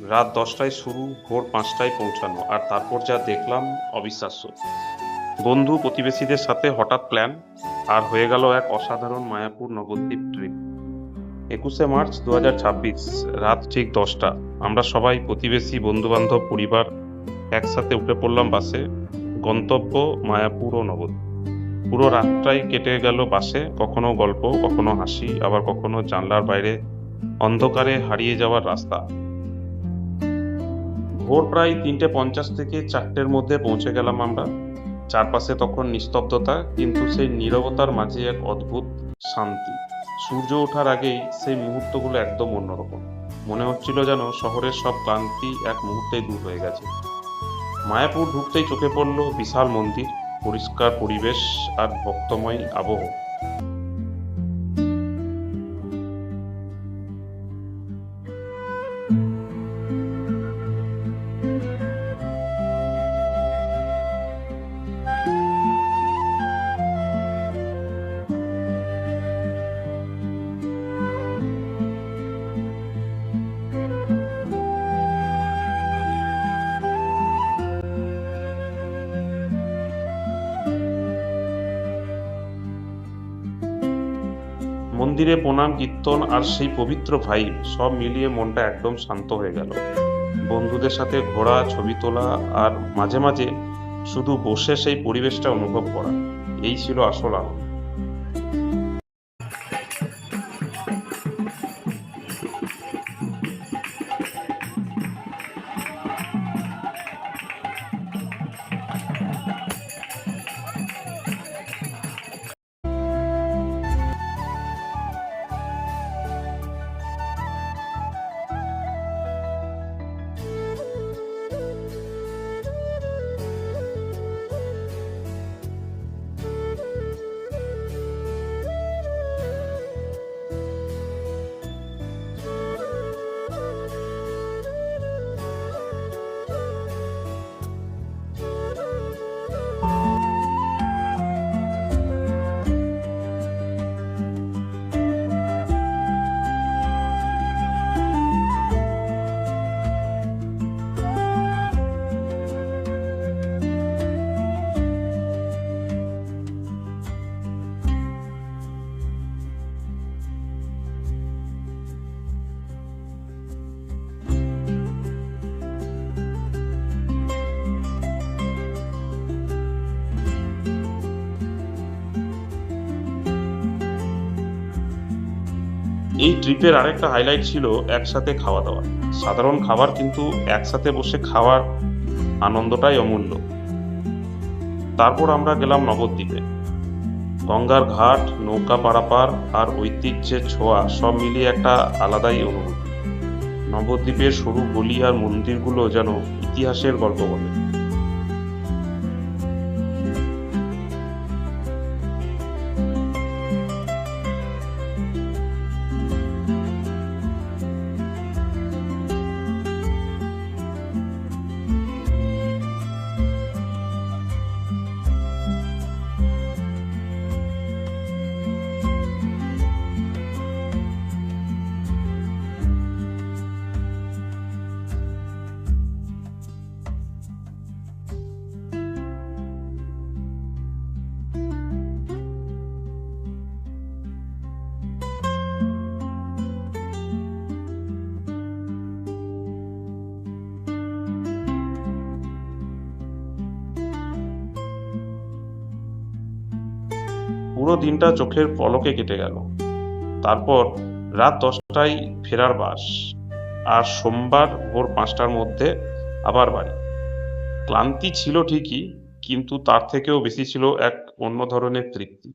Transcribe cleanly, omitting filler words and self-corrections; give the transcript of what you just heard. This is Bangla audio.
রাত ১০টায় শুরু, ভোর ৫টায় পৌঁছানো, আর তারপর যা দেখলাম অবিশ্বাস্য। বন্ধু প্রতিবেশীদের সাথে হঠাৎ প্ল্যান, আর হয়ে গেল এক অসাধারণ মায়াপুর নবদ্বীপ ট্রিপ। ২১শে মার্চ ২০২৬, রাত ঠিক ১০টা। আমরা সবাই প্রতিবেশী, বন্ধুবান্ধব, পরিবার একসাথে উঠে পড়লাম বাসে। গন্তব্য মায়াপুর ও নবদ্বীপ। পুরো রাতটাই কেটে গেল বাসে, কখনো গল্প, কখনো হাসি, আবার কখনো জানলার বাইরে অন্ধকারে হারিয়ে যাওয়ার রাস্তা। ভোর প্রায় ৩:৫০ থেকে ৪টের মধ্যে পৌঁছে গেলাম আমরা। চারপাশে তখন নিস্তব্ধতা, কিন্তু সেই নীরবতার মাঝে এক অদ্ভুত শান্তি। সূর্য ওঠার আগেই সেই মুহূর্তগুলো একদম অন্যরকম। মনে হচ্ছিল যেন শহরের সব ক্লান্তি এক মুহূর্তেই দূর হয়ে গেছে। মায়াপুর ঢুকতেই চোখে পড়ল বিশাল মন্দির, পরিষ্কার পরিবেশ আর ভক্তময় আবহ। মন্দিরে প্রণাম, কীর্তন আর সেই পবিত্র ভাইব, সব মিলিয়ে মনটা একদম শান্ত হয়ে গেল। বন্ধুদের সাথে ঘোরা, ছবি তোলা, আর মাঝে মাঝে শুধু বসে সেই পরিবেশটা অনুভব করা, এই ছিল আসল আনন্দ। এই ট্রিপের আরেকটা হাইলাইট ছিল একসাথে খাওয়া দাওয়া। সাধারণ খাবার, কিন্তু একসাথে বসে খাওয়ার আনন্দটাই অমূল্য। তারপর আমরা গেলাম নবদ্বীপে। গঙ্গার ঘাট, নৌকা পারাপার আর ঐতিহ্যের ছোঁয়া, সব মিলিয়ে একটা আলাদাই অনুভূতি। নবদ্বীপের সরু গলি আর মন্দিরগুলো যেন ইতিহাসের গল্প বলে। পুরো দিনটা চোখের পলকে কেটে গেল। তারপর রাত ১০টায় ফেরার বাস, আর সোমবার ভোর ৫টার মধ্যে আবার বাড়ি। ক্লান্তি ছিল ঠিকই, কিন্তু তার থেকেও বেশি ছিল এক অন্য ধরনের তৃপ্তি।